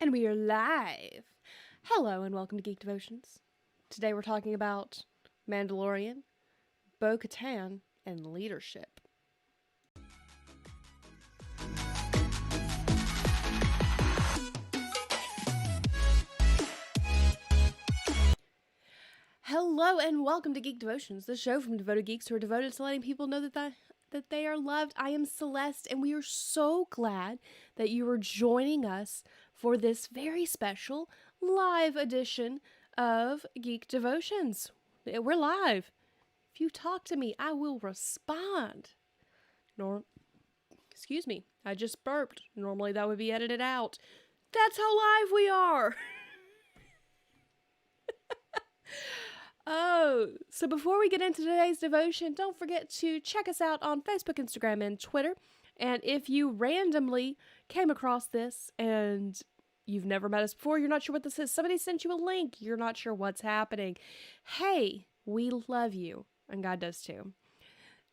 And we are live. Hello and welcome to Geek Devotions. Today we're talking about Mandalorian, Bo-Katan, and leadership. Hello and welcome to Geek Devotions, the show from devoted geeks who are devoted to letting people know that they are loved. I am Celeste, and we are so glad that you are joining us for this very special live edition of Geek Devotions. We're live. If you talk to me, I will respond. Excuse me, I just burped. Normally that would be edited out. That's how live we are. Oh, so before we get into today's devotion, don't forget to check us out on Facebook, Instagram, and Twitter. And if you randomly came across this and you've never met us before, you're not sure what this is, somebody sent you a link, you're not sure what's happening, hey, we love you, and God does too.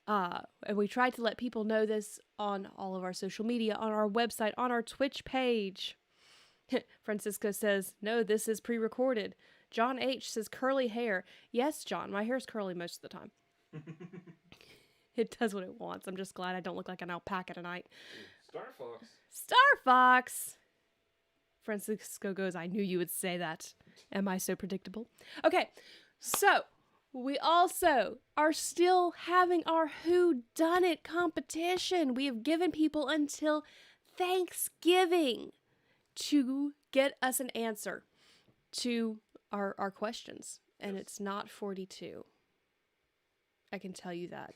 And we try to let people know this on all of our social media, on our website, on our Twitch page. Francisco says, no, this is pre-recorded. John H. says curly hair. Yes, John, my hair's curly most of the time. It does what it wants. I'm just glad I don't look like an alpaca tonight. Star Fox. Star Fox! Francisco goes, I knew you would say that. Am I so predictable? Okay, so we also are still having our Who Done It competition. We have given people until Thanksgiving to get us an answer to our questions, and Yes. It's not 42. I can tell you that.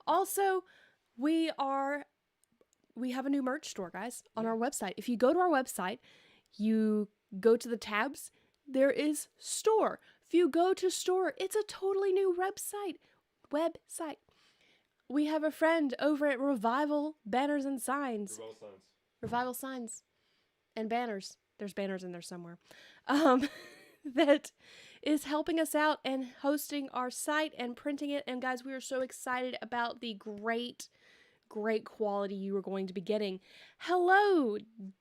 Also, we have a new merch store, guys, on our website. If you go to our website, you go to the tabs, there is store. If you go to store, it's a totally new website. We have a friend over at Revival Banners and Signs. Revival Signs and Banners. There's banners in there somewhere. That is helping us out and hosting our site and printing it. And guys, we are so excited about the great quality you are going to be getting. Hello,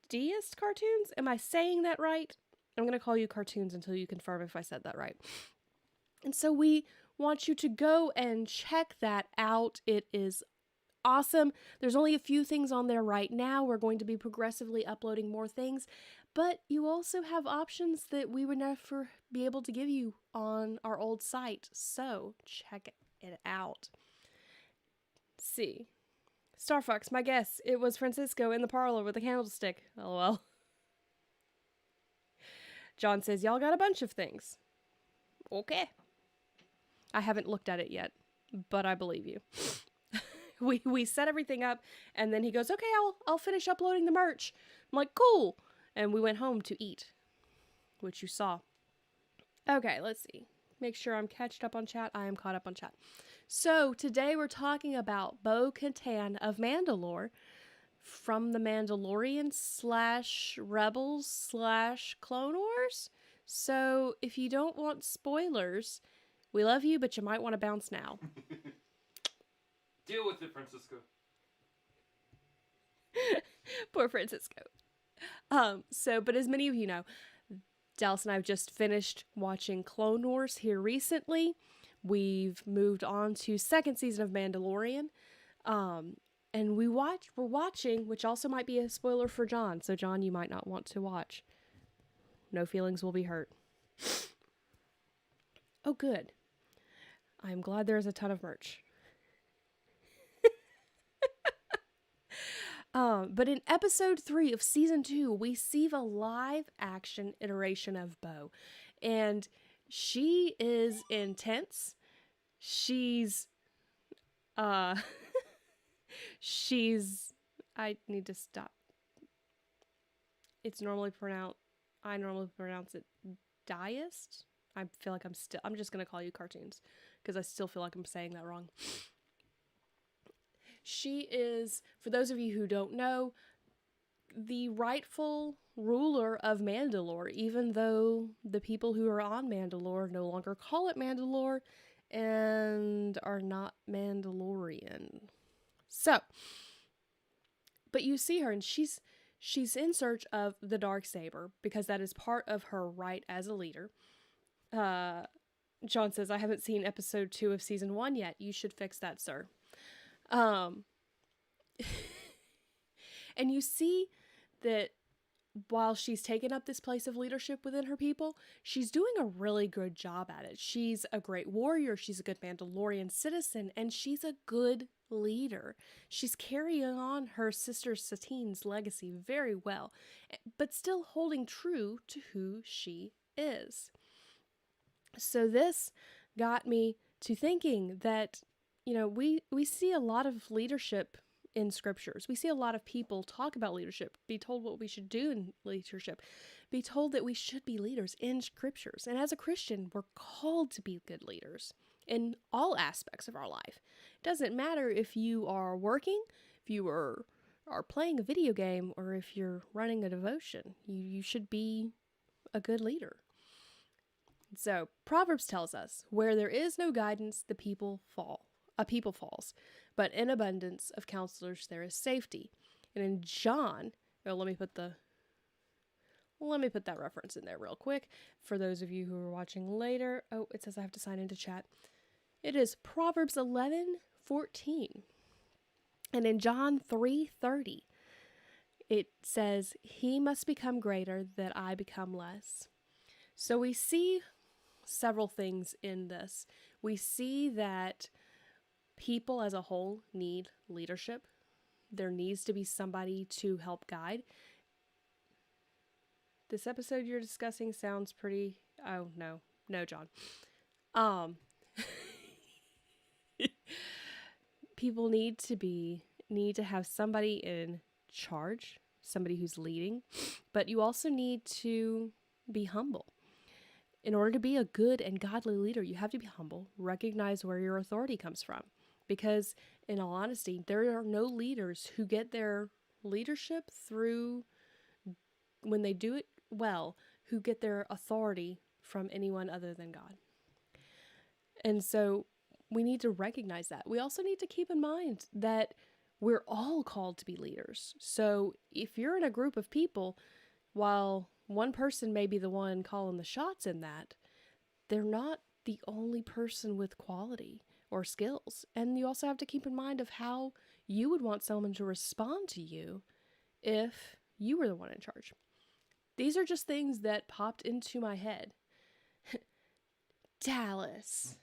Deist Cartoons? Am I saying that right? I'm going to call you Cartoons until you confirm if I said that right. And so we want you to go and check that out. It is awesome. There's only a few things on there right now. We're going to be progressively uploading more things, but you also have options that we would never be able to give you on our old site. So check it out. See. Star Fox, my guess, it was Francisco in the parlor with a candlestick. LOL. John says, y'all got a bunch of things. Okay. I haven't looked at it yet, but I believe you. We set everything up, and then he goes, okay, I'll finish uploading the merch. I'm like, cool. And we went home to eat, which you saw. Okay, let's see. Make sure I'm catched up on chat. I am caught up on chat. So today we're talking about Bo-Katan of Mandalore from the Mandalorian / Rebels / Clone Wars. So if you don't want spoilers, we love you, but you might want to bounce now. Deal with it, Francisco. Poor Francisco. But as many of you know, Dallas and I have just finished watching Clone Wars here recently. We've moved on to second season of Mandalorian. And we're watching, which also might be a spoiler for John. So John, you might not want to watch. No feelings will be hurt. Oh, good. I'm glad there's a ton of merch. But in episode 3 of season 2, we see the live action iteration of Bo. And she is intense. She's, I need to stop. I normally pronounce it Deist. I feel like I'm just going to call you Cartoons because I still feel like I'm saying that wrong. She is, for those of you who don't know, the rightful ruler of Mandalore, even though the people who are on Mandalore no longer call it Mandalore and are not Mandalorian. So, but you see her and she's she's in search of the Darksaber because that is part of her right as a leader. John says, I haven't seen episode 2 of season 1 yet. You should fix that, sir. And you see that while she's taken up this place of leadership within her people, she's doing a really good job at it. She's a great warrior. She's a good Mandalorian citizen, and she's a good leader. She's carrying on her sister Satine's legacy very well, but still holding true to who she is. So this got me to thinking that, we see a lot of leadership in scriptures. We see a lot of people talk about leadership, be told what we should do in leadership, be told that we should be leaders in scriptures. And as a Christian, we're called to be good leaders in all aspects of our life. It doesn't matter if you are working, if you are playing a video game, or if you're running a devotion. You should be a good leader. So Proverbs tells us, where there is no guidance, the people fall. A people falls, but in abundance of counselors there is safety. And in John, let me put that reference in there real quick for those of you who are watching later. Oh, it says I have to sign into chat. It is Proverbs 11:14. And in John 3:30, it says, he must become greater that I become less. So we see several things in this. We see that people as a whole need leadership. There needs to be somebody to help guide. This episode you're discussing sounds pretty... Oh, no, John. People need to have somebody in charge, somebody who's leading, but you also need to be humble. In order to be a good and godly leader, you have to be humble, recognize where your authority comes from. Because, in all honesty, there are no leaders who get their leadership through, when they do it well, who get their authority from anyone other than God. And so, we need to recognize that. We also need to keep in mind that we're all called to be leaders. So, if you're in a group of people, while one person may be the one calling the shots in that, they're not the only person with quality or skills. And you also have to keep in mind of how you would want someone to respond to you if you were the one in charge. These are just things that popped into my head. Dallas.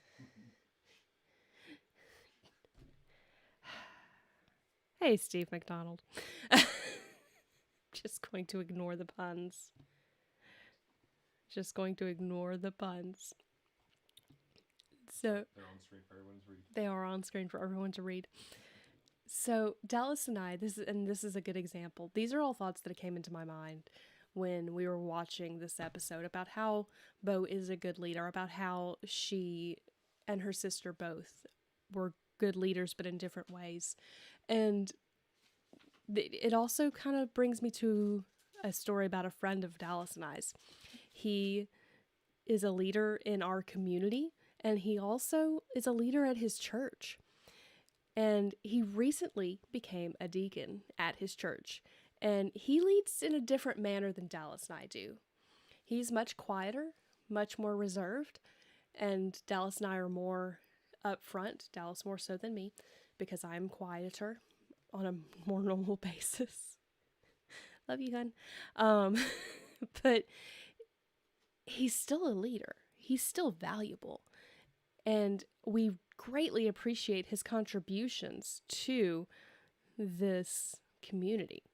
Hey, Steve McDonald. Just going to ignore the puns. So They're on screen for everyone to read. They are on screen for everyone to read. So Dallas and I, this is a good example. These are all thoughts that came into my mind when we were watching this episode about how Bo is a good leader, about how she and her sister both were good leaders, but in different ways. And it also kind of brings me to a story about a friend of Dallas and I's. He is a leader in our community, and he also is a leader at his church. And he recently became a deacon at his church. And he leads in a different manner than Dallas and I do. He's much quieter, much more reserved. And Dallas and I are more upfront. Dallas more so than me, because I'm quieter on a more normal basis. Love you, hun. But he's still a leader. He's still valuable. And we greatly appreciate his contributions to this community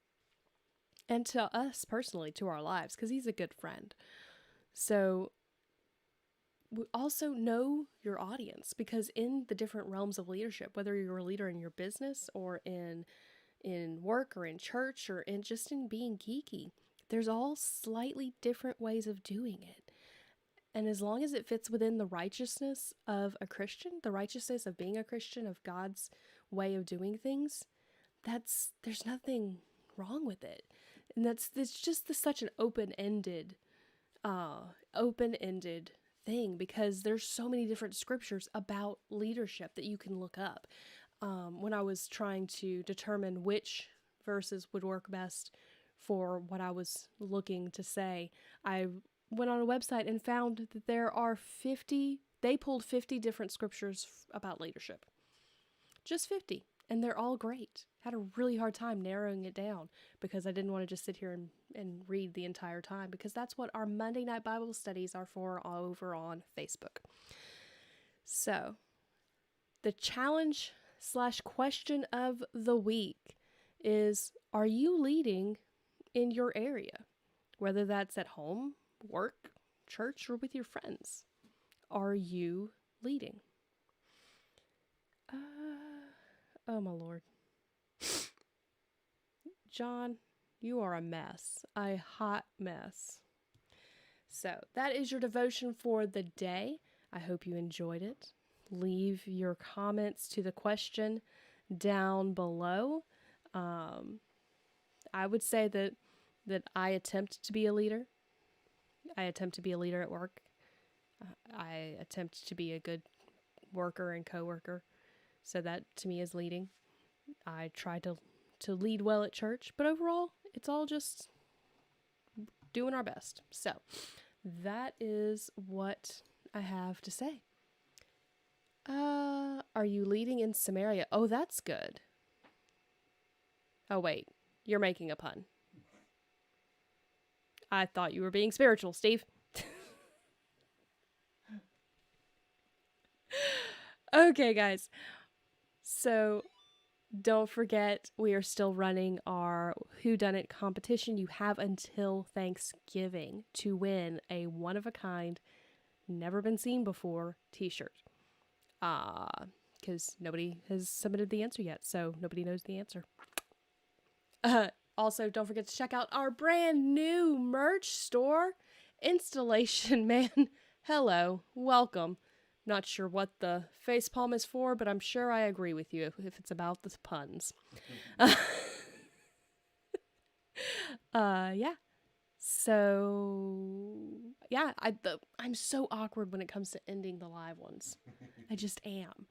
and to us personally, to our lives, because he's a good friend. So we also know your audience, because in the different realms of leadership, whether you're a leader in your business or in work or in church or in being geeky, there's all slightly different ways of doing it. And as long as it fits within the righteousness of a Christian, the righteousness of being a Christian, of God's way of doing things, there's nothing wrong with it. And it's just such an open-ended thing, because there's so many different scriptures about leadership that you can look up. When I was trying to determine which verses would work best for what I was looking to say. I went on a website and found that there are 50, they pulled 50 different scriptures about leadership. Just 50. And they're all great. Had a really hard time narrowing it down because I didn't want to just sit here and read the entire time, because that's what our Monday night Bible studies are for over on Facebook. So, the challenge / question of the week is, are you leading in your area? Whether that's at home, work, church, or with your friends. Are you leading? Oh my Lord. John, you are a mess. A hot mess. So, that is your devotion for the day. I hope you enjoyed it. Leave your comments to the question down below. I would say that I attempt to be a leader. I attempt to be a leader at work. I attempt to be a good worker and coworker. So that to me is leading. I try to lead well at church, but overall, it's all just doing our best. So that is what I have to say. Are you leading in Samaria? Oh, that's good. Oh, wait. You're making a pun. I thought you were being spiritual, Steve. Okay, guys. So, don't forget, we are still running our Whodunit competition. You have until Thanksgiving to win a one-of-a-kind, never-been-seen-before t-shirt. Because nobody has submitted the answer yet, so nobody knows the answer. Also, don't forget to check out our brand new merch store, Installation Man. Hello, welcome. Not sure what the facepalm is for, but I'm sure I agree with you if it's about the puns. Yeah. So, yeah, I'm so awkward when it comes to ending the live ones. I just am.